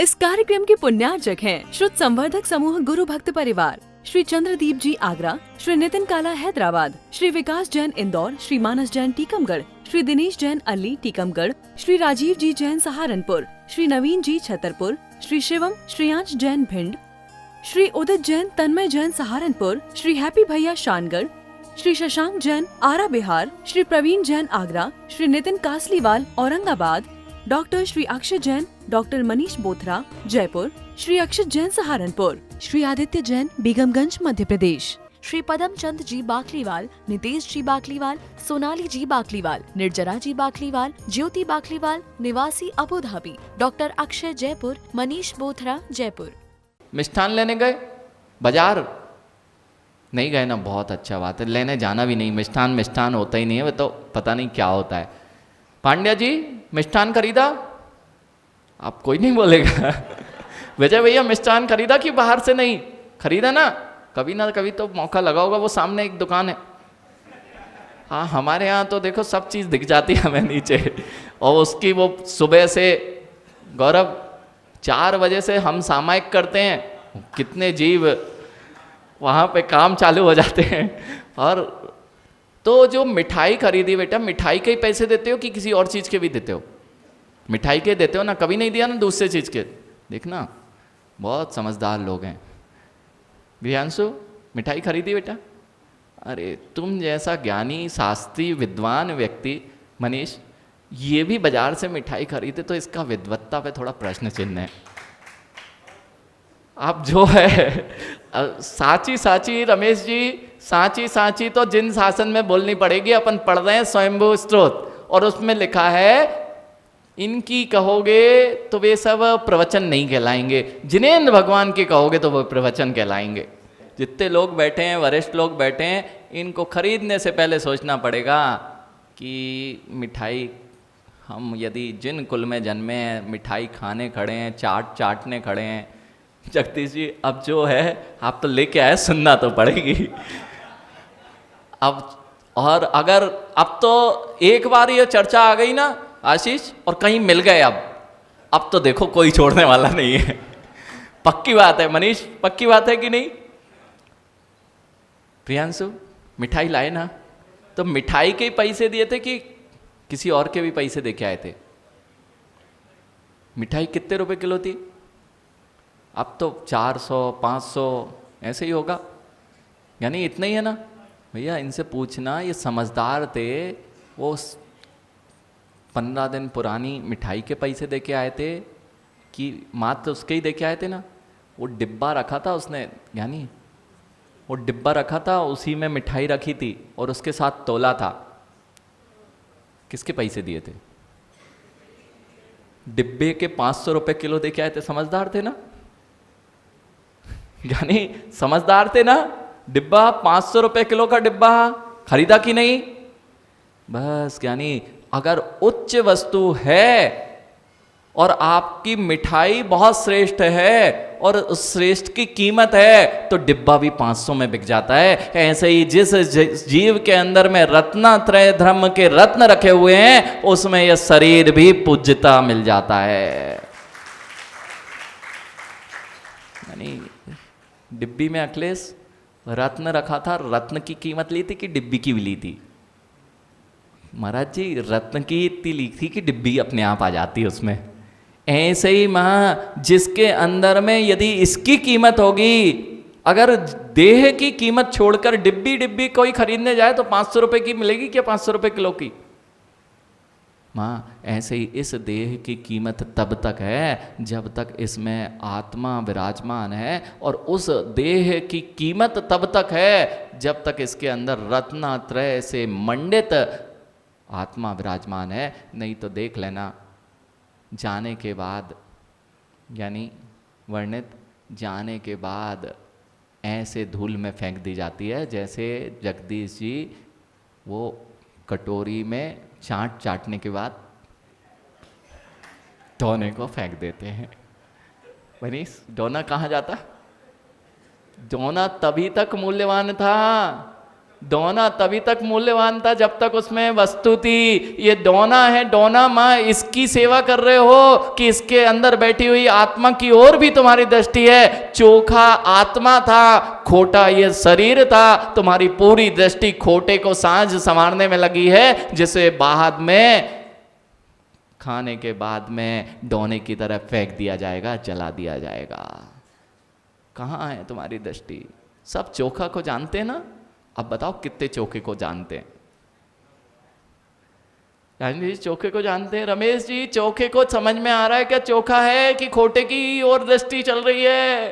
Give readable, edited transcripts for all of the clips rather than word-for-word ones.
इस कार्यक्रम के पुण्यार्चक हैं श्रुत संवर्धक समूह गुरु भक्त परिवार, श्री चंद्रदीप जी आगरा, श्री नितिन काला हैदराबाद, श्री विकास जैन इंदौर, श्री मानस जैन टीकमगढ़, श्री दिनेश जैन अल्ली टीकमगढ़, श्री राजीव जी जैन सहारनपुर, श्री नवीन जी छतरपुर, श्री शिवम श्रेयांश जैन भिंड, श्री उदित जैन तन्मय जैन सहारनपुर, श्री हैप्पी भैया शानगढ़, श्री शशांक जैन आरा बिहार, श्री प्रवीण जैन आगरा, श्री नितिन कासलीवाल औरंगाबाद, डॉक्टर श्री अक्षय जैन, डॉक्टर मनीष बोथरा जयपुर, श्री अक्षत जैन सहारनपुर, श्री आदित्य जैन बेगमगंज मध्य प्रदेश, श्री पदम चंद जी बाकलीवाल, नितेश जी बाकलीवाल, सोनाली जी बाकलीवाल, निर्जरा जी बाकलीवाल, ज्योति बाकलीवाल निवासी Abu Dhabi, doctor Akshay Jaipur, Manish Bothra Jaipur. मिष्ठान लेने गए बाजार? नहीं गए ना, बहुत अच्छा बात है, लेने जाना भी नहीं। मिष्ठान मिष्ठान होता ही नहीं है, वो तो पता नहीं क्या होता है। पांड्या जी मिष्ठान खरीदा? आप कोई नहीं बोलेगा। विजय भैया मिष्ठान खरीदा कि बाहर से नहीं खरीदा? ना कभी तो मौका लगा होगा, वो सामने एक दुकान है। हाँ, हमारे यहाँ तो देखो सब चीज़ दिख जाती है हमें नीचे, और उसकी वो सुबह से गौरव 4 बजे से हम सामायिक करते हैं, कितने जीव वहाँ पे काम चालू हो जाते हैं। और तो जो मिठाई खरीदी बेटा, मिठाई के ही पैसे देते हो कि किसी और चीज़ के भी देते हो? मिठाई के देते हो ना, कभी नहीं दिया ना दूसरे चीज़ के। देखना बहुत समझदार लोग हैं। गृहांशु मिठाई खरीदी बेटा? अरे तुम जैसा ज्ञानी शास्त्री विद्वान व्यक्ति मनीष ये भी बाजार से मिठाई खरीदे तो इसका विद्वत्ता पे थोड़ा प्रश्न चिन्ह है। आप जो है साची साची रमेश जी, साची साची तो जिन शासन में बोलनी पड़ेगी। अपन पढ़ रहे हैं स्वयंभू स्त्रोत, और उसमें लिखा है इनकी कहोगे तो वे सब प्रवचन नहीं कहलाएंगे, जिनेंद्र भगवान के कहोगे तो वो प्रवचन कहलाएंगे। जितने लोग बैठे हैं, वरिष्ठ लोग बैठे हैं, इनको खरीदने से पहले सोचना पड़ेगा कि मिठाई, हम यदि जिन कुल में जन्मे हैं, मिठाई खाने खड़े हैं, चाटने खड़े हैं। जगदीश जी अब जो है आप तो लेके आए, सुनना तो पड़ेगी अब। और अगर अब तो एक बार ये चर्चा आ गई ना आशीष, और कहीं मिल गए, अब तो देखो कोई छोड़ने वाला नहीं है। पक्की बात है मनीष, पक्की बात है कि नहीं? प्रियांशु मिठाई लाए ना, तो मिठाई के पैसे दिए थे कि किसी और के भी पैसे दे के आए थे? मिठाई कितने रुपए किलो थी? अब तो 400 500 ऐसे ही होगा, यानी इतना ही है ना भैया। इनसे पूछना, ये समझदार थे, वो 15 दिन पुरानी मिठाई के पैसे दे के आए थे कि मात्र उसके ही दे के आए थे ना? वो डिब्बा रखा था उसने, यानी वो डिब्बा रखा था, उसी में मिठाई रखी थी और उसके साथ तोला था। किसके पैसे दिए थे? डिब्बे के 500 रुपए किलो दे के आए थे। समझदार थे ना, यानी समझदार थे ना। डिब्बा 500 रुपए किलो का डिब्बा खरीदा कि नहीं? बस, यानी अगर उच्च वस्तु है और आपकी मिठाई बहुत श्रेष्ठ है और उस श्रेष्ठ की कीमत है तो डिब्बा भी 500 में बिक जाता है। ऐसे ही जिस जीव के अंदर में रत्नात्रय धर्म के रत्न रखे हुए हैं, उसमें यह शरीर भी पूज्यता मिल जाता है। यानी डिब्बी में अखिलेश रत्न रखा था, रत्न की कीमत ली थी कि डिब्बी की भी ली थी? महाराज जी रत्न की इतनी ली थी कि डिब्बी अपने आप आ जाती है उसमें। ऐसे ही मां, जिसके अंदर में यदि इसकी कीमत होगी, अगर देह की कीमत छोड़कर डिब्बी कोई खरीदने जाए तो 500 रुपए की मिलेगी क्या? 500 रुपए किलो की? माँ ऐसे ही इस देह की कीमत तब तक है जब तक इसमें आत्मा विराजमान है, और उस देह की कीमत तब तक है जब तक इसके अंदर रत्नात्रय से मंडित आत्मा विराजमान है। नहीं तो देख लेना, जाने के बाद, यानी वर्णित जाने के बाद ऐसे धूल में फेंक दी जाती है जैसे जगदीश जी वो कटोरी में चाटने के बाद दोने को फेंक देते हैं। मनीष दोना कहाँ जाता? दोना तभी तक मूल्यवान था दोना तभी तक मूल्यवान था जब तक उसमें वस्तु थी। ये दोना है, दोना माँ, इसकी सेवा कर रहे हो कि इसके अंदर बैठी हुई आत्मा की ओर भी तुम्हारी दृष्टि है। चोखा आत्मा था, खोटा ये शरीर था, तुम्हारी पूरी दृष्टि खोटे को सांझ संवारने में लगी है, जिसे बाद में खाने के बाद में डोने की तरह फेंक दिया जाएगा, जला दिया जाएगा। कहाँ है तुम्हारी दृष्टि? सब चोखा को जानते हैं ना? अब बताओ कितने चोखे को जानते हैं? जी चोखे को जानते हैं? रमेश जी चोखे को समझ में आ रहा है क्या चोखा है कि खोटे की ओर दृष्टि चल रही है?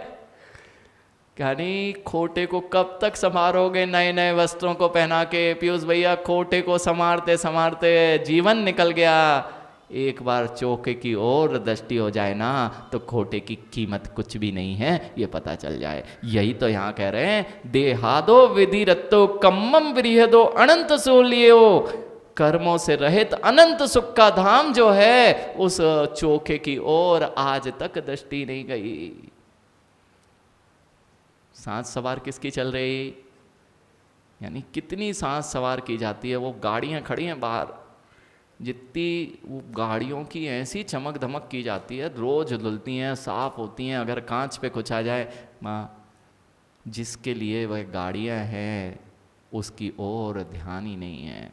क्या नहीं, खोटे को कब तक संभालोगे नए नए वस्त्रों को पहना के? पीयूष भैया खोटे को संभालते संभालते जीवन निकल गया। एक बार चोखे की ओर दृष्टि हो जाए ना तो खोटे की कीमत कुछ भी नहीं है, ये पता चल जाए। यही तो यहाँ कह रहे हैं, देहादो विधि रत्तो कम्मम विरिहदो अनंत सूलियो। कर्मों से रहित अनंत सुख का धाम जो है, उस चोखे की ओर आज तक दृष्टि नहीं गई। सांस सवार किसकी चल रही? यानी कितनी सांस सवार की जाती है? वो गाड़ियां खड़ी हैं बाहर, जितनी वो गाड़ियों की ऐसी चमक धमक की जाती है, रोज धुलती हैं, साफ होती हैं, अगर कांच पे कुछ आ जाए, माँ जिसके लिए वह गाड़ियां हैं उसकी ओर ध्यान ही नहीं है।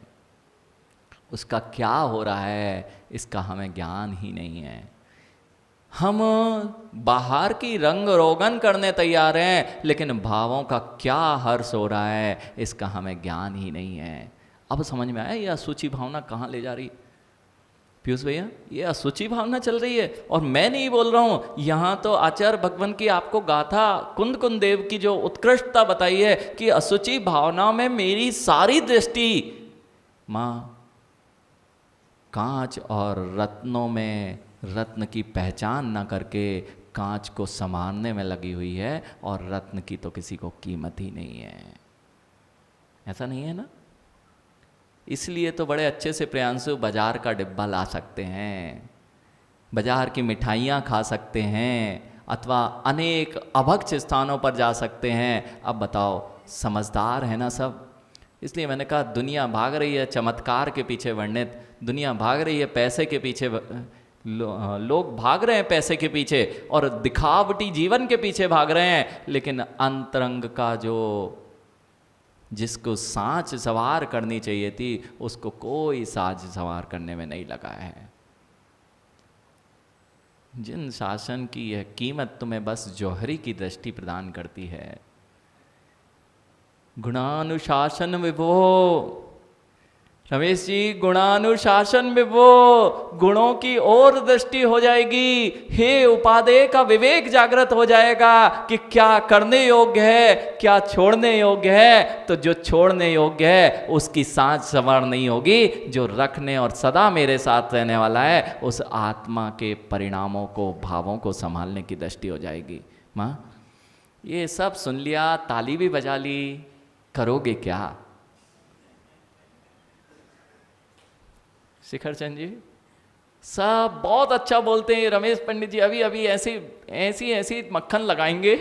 उसका क्या हो रहा है इसका हमें ज्ञान ही नहीं है। हम बाहर की रंग रोगन करने तैयार हैं, लेकिन भावों का क्या हर्ष हो रहा है इसका हमें ज्ञान ही नहीं है। अब समझ में आया ये असुचि भावना कहाँ ले जा रही? पीयूष भैया ये असुचि भावना चल रही है, और मैं नहीं बोल रहा हूँ। यहाँ तो आचार्य भगवान की आपको गाथा कुंद कुंद देव की जो उत्कृष्टता बताई है कि असुचि भावना में मेरी सारी दृष्टि माँ कांच और रत्नों में रत्न की पहचान ना करके कांच को संवारने में लगी हुई है, और रत्न की तो किसी को कीमत ही नहीं है। ऐसा नहीं है ना? इसलिए तो बड़े अच्छे से प्रियांशु बाजार का डिब्बा ला सकते हैं, बाजार की मिठाइयाँ खा सकते हैं, अथवा अनेक अभक्ष स्थानों पर जा सकते हैं। अब बताओ समझदार है ना सब? इसलिए मैंने कहा दुनिया भाग रही है चमत्कार के पीछे वर्णित, दुनिया भाग रही है पैसे के पीछे, लोग भाग रहे हैं पैसे के पीछे और दिखावटी जीवन के पीछे भाग रहे हैं, लेकिन अंतरंग का जो जिसको सांच सवार करनी चाहिए थी उसको कोई साज सवार करने में नहीं लगा है। जिन शासन की यह कीमत तुम्हें बस जौहरी की दृष्टि प्रदान करती है। गुणानुशासन विभो, रमेश जी गुणानुशासन विभो, गुणों की ओर दृष्टि हो जाएगी। हे उपादेय का विवेक जागृत हो जाएगा कि क्या करने योग्य है, क्या छोड़ने योग्य है। तो जो छोड़ने योग्य है उसकी सांझ संवार नहीं होगी, जो रखने और सदा मेरे साथ रहने वाला है उस आत्मा के परिणामों को, भावों को संभालने की दृष्टि हो जाएगी। माँ ये सब सुन लिया, ताली भी बजा ली, करोगे क्या? शिखर चंद जी सब बहुत अच्छा बोलते हैं, रमेश पंडित जी अभी अभी ऐसी मक्खन लगाएंगे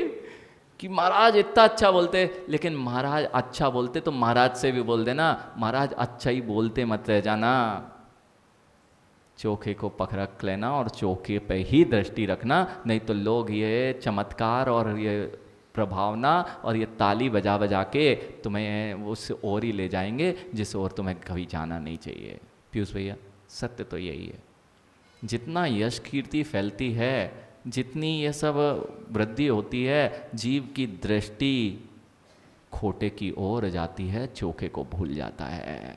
कि महाराज इतना अच्छा बोलते, लेकिन महाराज अच्छा बोलते तो महाराज से भी बोल देना, महाराज अच्छा ही बोलते मत रह जाना। चोखे को पकड़ लेना और चोखे पे ही दृष्टि रखना, नहीं तो लोग ये चमत्कार और ये प्रभावना और ये ताली बजा बजा के तुम्हें उस ओर ही ले जाएंगे जिस ओर तुम्हें कभी जाना नहीं चाहिए। पीयूष भैया सत्य तो यही है, जितना यश कीर्ति फैलती है, जितनी ये सब वृद्धि होती है, जीव की दृष्टि खोटे की ओर जाती है, चोखे को भूल जाता है।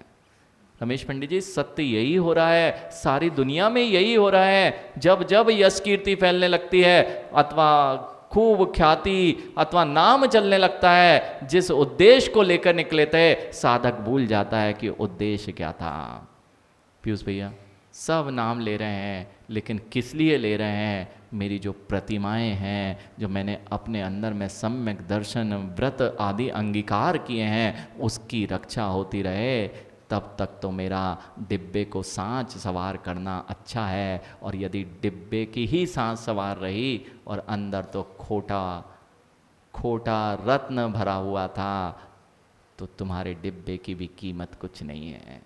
रमेश पंडित जी सत्य यही हो रहा है, सारी दुनिया में यही हो रहा है। जब जब यश कीर्ति फैलने लगती है अथवा खूब ख्याति अथवा नाम चलने लगता है, जिस उद्देश्य को लेकर निकले थे साधक भूल जाता है कि उद्देश्य क्या था। पीयूष भैया सब नाम ले रहे हैं, लेकिन किस लिए ले रहे हैं? मेरी जो प्रतिमाएं हैं, जो मैंने अपने अंदर में सम्यक दर्शन व्रत आदि अंगीकार किए हैं, उसकी रक्षा होती रहे, तब तक तो मेरा डिब्बे को सांच सवार करना अच्छा है। और यदि डिब्बे की ही सांच सवार रही और अंदर तो खोटा रत्न भरा हुआ था, तो तुम्हारे डिब्बे की भी कीमत कुछ नहीं है।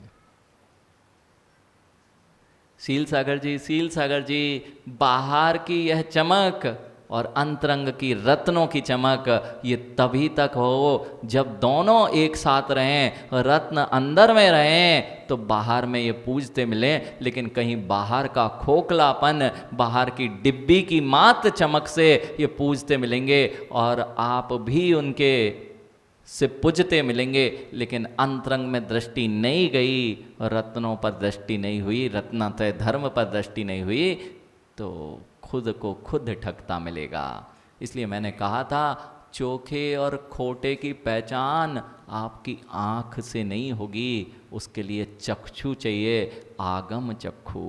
शील सागर जी, बाहर की यह चमक और अंतरंग की रत्नों की चमक ये तभी तक हो जब दोनों एक साथ रहें, रत्न अंदर में रहें तो बाहर में ये पूजते मिलें। लेकिन कहीं बाहर का खोखलापन, बाहर की डिब्बी की मात्र चमक से ये पूजते मिलेंगे और आप भी उनके से पूजते मिलेंगे, लेकिन अंतरंग में दृष्टि नहीं गई, रत्नों पर दृष्टि नहीं हुई, रत्नात्रय धर्म पर दृष्टि नहीं हुई, तो खुद को खुद ठगता मिलेगा। इसलिए मैंने कहा था चोखे और खोटे की पहचान आपकी आँख से नहीं होगी, उसके लिए चक्षु चाहिए, आगम चक्षु।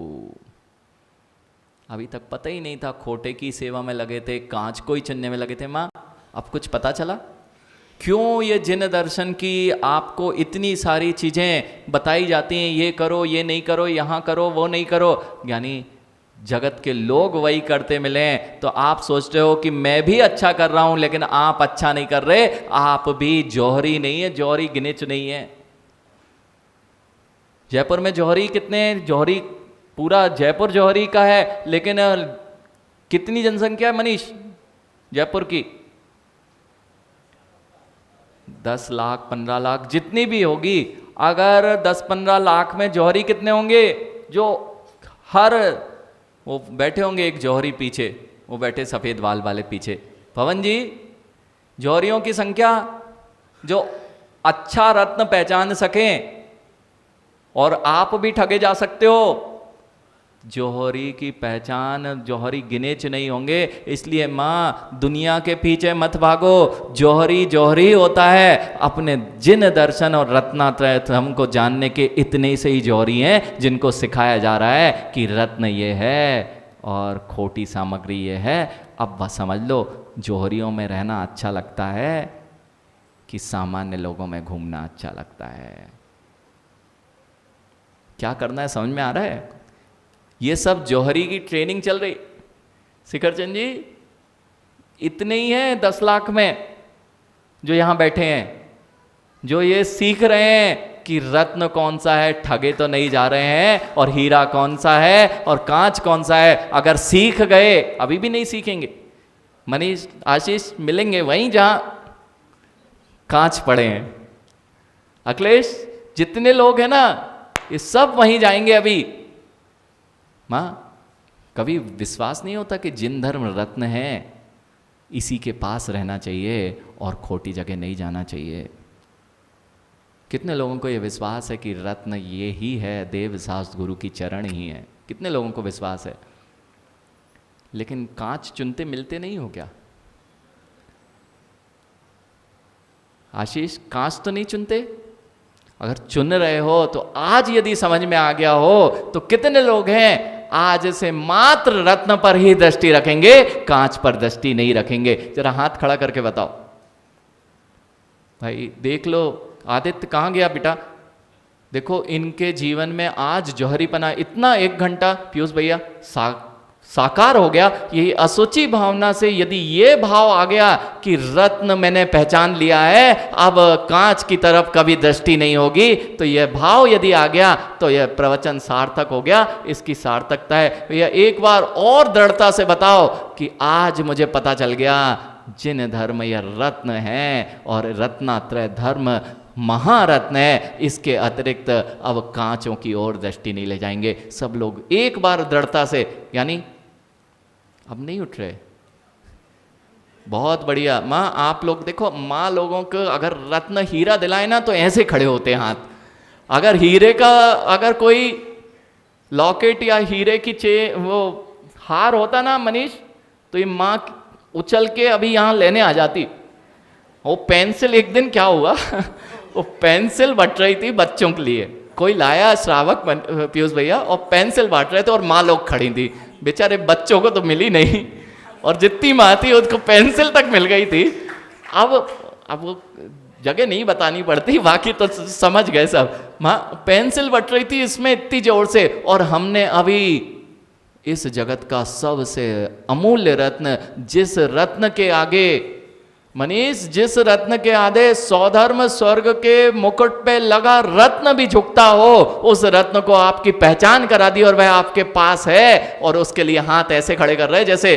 अभी तक पता ही नहीं था, खोटे की सेवा में लगे थे, कांच को ही चुनने में लगे थे। माँ अब कुछ पता चला क्यों ये जिन दर्शन की आपको इतनी सारी चीज़ें बताई जाती हैं, ये करो, ये नहीं करो, यहाँ करो, वो नहीं करो, यानी जगत के लोग वही करते मिलें तो आप सोचते हो कि मैं भी अच्छा कर रहा हूं, लेकिन आप अच्छा नहीं कर रहे, आप भी जौहरी नहीं है, जौहरी गिनेच नहीं है। जयपुर में जौहरी कितने हैं? जौहरी पूरा जयपुर जौहरी का है, लेकिन कितनी जनसंख्या है मनीष जयपुर की? 10 लाख 15 लाख जितनी भी होगी। अगर 10-15 लाख में जौहरी कितने होंगे? जो हर वो बैठे होंगे एक जौहरी पीछे, वो बैठे सफ़ेद वाल वाले पीछे। पवन जी, जौहरियों की संख्या जो अच्छा रत्न पहचान सकें, और आप भी ठगे जा सकते हो, जौहरी की पहचान, जौहरी गिनेच नहीं होंगे। इसलिए माँ दुनिया के पीछे मत भागो, जौहरी जौहरी होता है। अपने जिन दर्शन और रत्नात्रय हमको जानने के इतने से ही जौहरी हैं जिनको सिखाया जा रहा है कि रत्न ये है और खोटी सामग्री ये है। अब बस समझ लो, जौहरियों में रहना अच्छा लगता है कि सामान्य लोगों में घूमना अच्छा लगता है? क्या करना है समझ में आ रहा है? ये सब जौहरी की ट्रेनिंग चल रही। शिखरचंद जी इतने ही हैं 10 लाख में जो यहां बैठे हैं, जो ये सीख रहे हैं कि रत्न कौन सा है, ठगे तो नहीं जा रहे हैं, और हीरा कौन सा है और कांच कौन सा है। अगर सीख गए, अभी भी नहीं सीखेंगे, मनीष आशीष मिलेंगे वहीं जहां कांच पड़े हैं। अखिलेश, जितने लोग हैं ना ये सब वहीं जाएंगे अभी। माँ कभी विश्वास नहीं होता कि जिन धर्म रत्न है इसी के पास रहना चाहिए और खोटी जगह नहीं जाना चाहिए। कितने लोगों को ये विश्वास है कि रत्न ये ही है, देव शास्त्र गुरु की चरण ही है? कितने लोगों को विश्वास है? लेकिन कांच चुनते मिलते नहीं हो क्या? आशीष, कांच तो नहीं चुनते? अगर चुन रहे हो तो आज यदि समझ में आ गया हो तो कितने लोग हैं आज से मात्र रत्न पर ही दृष्टि रखेंगे, कांच पर दृष्टि नहीं रखेंगे? जरा हाथ खड़ा करके बताओ भाई। देख लो, आदित्य कहाँ गया बेटा? देखो इनके जीवन में आज जौहरीपना इतना 1 घंटा पीयूष भैया साकार हो गया। यही असुचि भावना से यदि ये भाव आ गया कि रत्न मैंने पहचान लिया है, अब कांच की तरफ कभी दृष्टि नहीं होगी, तो यह भाव यदि आ गया तो यह प्रवचन सार्थक हो गया। इसकी सार्थकता है भैया, एक बार और दृढ़ता से बताओ कि आज मुझे पता चल गया जिन धर्म यह रत्न है और रत्नात्रय धर्म महारत्न है, इसके अतिरिक्त अब कांचों की ओर दृष्टि नहीं ले जाएंगे। सब लोग एक बार दृढ़ता से, यानी अब नहीं उठ रहे। बहुत बढ़िया माँ, आप लोग देखो, माँ लोगों को अगर रत्न हीरा दिलाए ना तो ऐसे खड़े होते हैं हाथ। अगर हीरे का अगर कोई लॉकेट या हीरे की वो हार होता ना मनीष, तो ये माँ उछल के अभी यहाँ लेने आ जाती। वो पेंसिल, एक दिन क्या हुआ वो पेंसिल बट रही थी बच्चों के लिए, कोई लाया श्रावक पीयूष भैया, और पेंसिल बांट रहे थे और माँ लोग खड़ी थी। बेचारे बच्चों को तो मिली नहीं, और जितनी माँ थी उसको पेंसिल तक मिल गई थी। अब वो जगह नहीं बतानी पड़ती, बाकी तो समझ गए सब। माँ पेंसिल बट रही थी इसमें इतनी जोर से, और हमने अभी इस जगत का सबसे अमूल्य रत्न, जिस रत्न के आगे मनीष, जिस रत्न के आधे सौधर्म स्वर्ग के मुकुट पे लगा रत्न भी झुकता हो, उस रत्न को आपकी पहचान करा दी और वह आपके पास है, और उसके लिए हाथ ऐसे खड़े कर रहे जैसे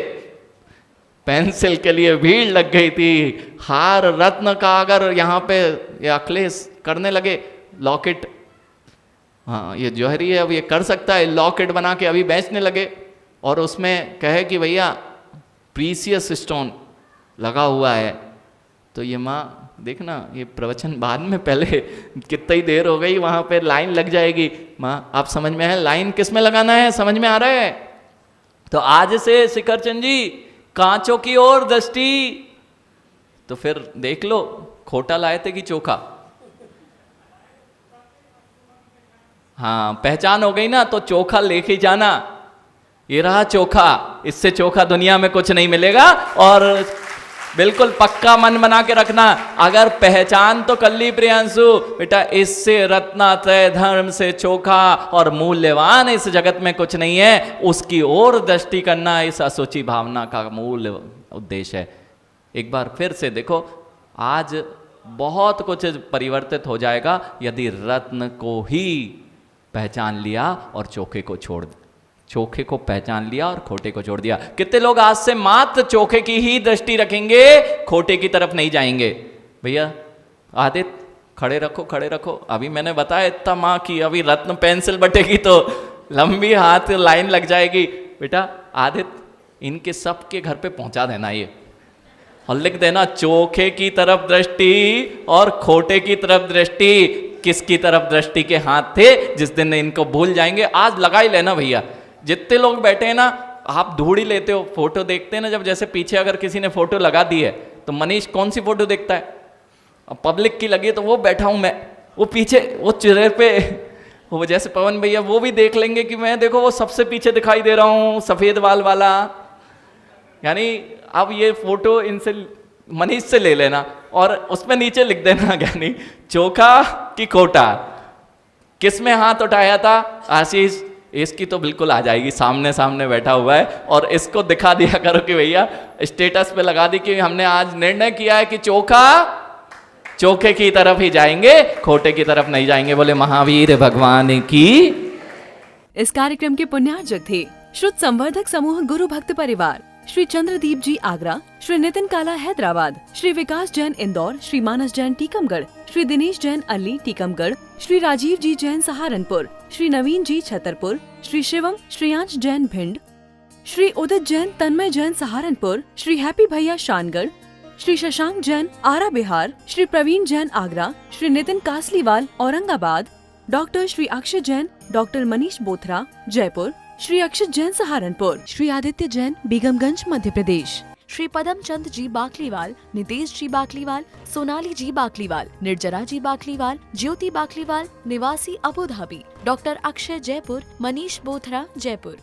पेंसिल के लिए भीड़ लग गई थी। हार रत्न का अगर यहाँ पे ये अखिलेश करने लगे, लॉकेट, हाँ ये जौहरी है, अब ये कर सकता है, लॉकेट बना के अभी बेचने लगे, और उसमें कहे कि भैया प्रीसियस स्टोन लगा हुआ है, तो ये माँ देखना, ये प्रवचन बाद में, पहले कितनी ही देर हो गई, वहाँ पे लाइन लग जाएगी। माँ आप समझ में है लाइन किस में लगाना है, समझ में आ रहा है? तो आज से शिखरचंद जी कांचों की ओर दृष्टि, तो फिर देख लो खोटा लाए थे कि चोखा। हाँ पहचान हो गई ना, तो चोखा लेके जाना, ये रहा चोखा, इससे चोखा दुनिया में कुछ नहीं मिलेगा। और बिल्कुल पक्का मन बना के रखना, अगर पहचान तो कर ली प्रियांशु बेटा, इससे रत्नात्रय धर्म से चोखा और मूल्यवान इस जगत में कुछ नहीं है, उसकी ओर दृष्टि करना इस असुचि भावना का मूल उद्देश्य है। एक बार फिर से देखो, आज बहुत कुछ परिवर्तित हो जाएगा यदि रत्न को ही पहचान लिया और चोखे को छोड़ दिया, चोखे को पहचान लिया और खोटे को छोड़ दिया। कितने लोग आज से मात्र चोखे की ही दृष्टि रखेंगे, खोटे की तरफ नहीं जाएंगे। भैया आदित्य खड़े रखो, खड़े रखो, अभी मैंने बताया इतना माँ की, अभी रत्न पेंसिल बटेगी तो लंबी हाथ लाइन लग जाएगी। बेटा आदित्य इनके सबके घर पे पहुंचा देना ये, और लिख देना चोखे की तरफ दृष्टि और खोटे की तरफ दृष्टि। किसकी तरफ दृष्टि के हाथ थे, जिस दिन इनको भूल जाएंगे आज लगा ही लेना भैया। जितने लोग बैठे हैं ना, आप ढूंढ ही लेते हो, फोटो देखते हैं ना, जब जैसे पीछे अगर किसी ने फोटो लगा दी है तो मनीष कौन सी फोटो देखता है, अब पब्लिक की लगी है तो वो बैठा हूं मैं, वो पीछे वो चेहरे पे वो जैसे पवन भैया वो भी देख लेंगे कि मैं देखो वो सबसे पीछे दिखाई दे रहा हूं, सफेद बाल वाला। यानी अब ये फोटो इनसे मनीष से ले लेना और उसमें नीचे लिख देना, यानी चोखा कि खोटा, किस में हाथ उठाया था आशीष, इसकी तो बिल्कुल आ जाएगी, सामने सामने बैठा हुआ है, और इसको दिखा दिया करो कि भैया स्टेटस पे लगा दी कि हमने आज निर्णय किया है कि चोखे की तरफ ही जाएंगे, खोटे की तरफ नहीं जाएंगे। बोले महावीर भगवान की। इस कार्यक्रम के पुण्यार्जक थे शुद्ध संवर्धक समूह गुरु भक्त परिवार, श्री चंद्रदीप जी आगरा, श्री नितिन काला हैदराबाद, श्री विकास जैन इंदौर, श्री मानस जैन टीकमगढ़, श्री दिनेश जैन अल्ली टीकमगढ़, श्री राजीव जी जैन सहारनपुर, श्री नवीन जी छतरपुर, श्री शिवम श्रीयांश जैन भिंड, श्री उदित जैन तन्मय जैन सहारनपुर, श्री हैप्पी भैया शानगढ़, श्री शशांक जैन आरा बिहार, श्री प्रवीण जैन आगरा, श्री नितिन कासलीवाल औरंगाबाद, डॉक्टर श्री अक्षय जैन, डॉक्टर मनीष बोथरा जयपुर, श्री अक्षत जैन सहारनपुर, श्री आदित्य जैन बेगमगंज मध्य प्रदेश, श्री पदम चंद जी बाकलीवाल, नितेश जी बाकलीवाल, सोनाली जी बाकलीवाल, निर्जरा जी बाकलीवाल, ज्योति बाकलीवाल निवासी Abu Dhabi, doctor Akshay Jaipur, Manish Bothra Jaipur.